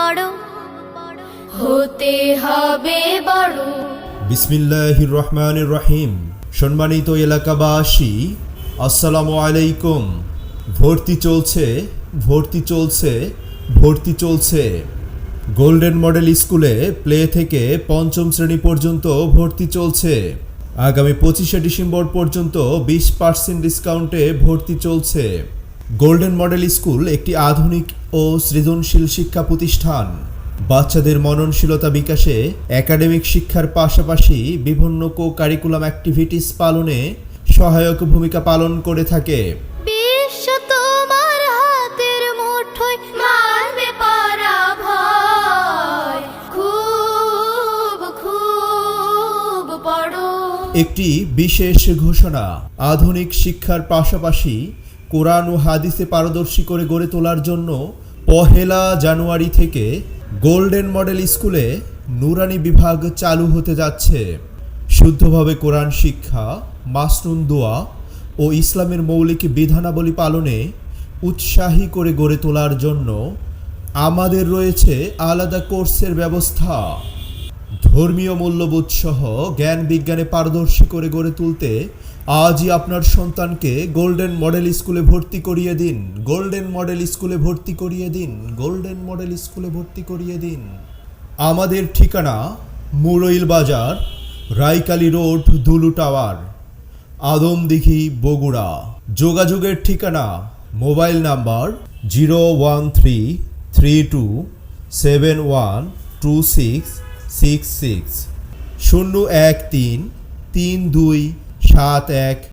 বড়, হতে হবে বড়। বিসমিল্লাহির রহমানির রহিম। সম্মানিত এলাকাবাসী, আসসালামু আলাইকুম। ভর্তি চলছে, ভর্তি চলছে, ভর্তি চলছে। গোল্ডেন মডেল স্কুলে প্লে থেকে পঞ্চম শ্রেণী পর্যন্ত ভর্তি চলছে। আগামী 25শে ডিসেম্বর পর্যন্ত 20% ডিসকাউন্টে ভর্তি চলছে। গোল্ডেন মডেল স্কুল একটি আধুনিক ও সৃজনশীল শিক্ষা প্রতিষ্ঠান। বাচ্চাদের মননশীলতা বিকাশে একাডেমিক শিক্ষার পাশাপাশি বিভিন্ন কারিকুলাম অ্যাক্টিভিটিস পালনে সহায়ক ভূমিকা পালন করে থাকে। বিশ্ব তোমার হাতের মুঠোয়, মারবে পরাভয়। খুব খুব পড়ো। একটি বিশেষ ঘোষণা, আধুনিক শিক্ষার পাশাপাশি কোরআন ও হাদিসে পারদর্শী করে গড়ে তোলার জন্য 1 জানুয়ারি থেকে গোল্ডেন মডেল স্কুলে নুরানি বিভাগ চালু হতে যাচ্ছে। শুদ্ধভাবে কোরআন শিক্ষা, মাসনুন দোয়া ও ইসলামের মৌলিক বিধানাবলী পালনে উৎসাহী করে গড়ে তোলার জন্য আমাদের রয়েছে আলাদা কোর্সের ব্যবস্থা। ধর্মীয় মূল্যবোধ সহ জ্ঞান বিজ্ঞানে পারদর্শী করে গড়ে তুলতে আজই আপনার সন্তানকে গোল্ডেন মডেল স্কুলে ভর্তি করিয়ে দিন। গোল্ডেন মডেল স্কুলে ভর্তি করিয়ে দিন। গোল্ডেন মডেল স্কুলে ভর্তি করিয়ে দিন। আমাদের ঠিকানা মুরইল বাজার, রাইকালি রোড, দুলু টাওয়ার, আদমদিঘি, বগুড়া। যোগাযোগের ঠিকানা, মোবাইল নাম্বার 01332712666 0133271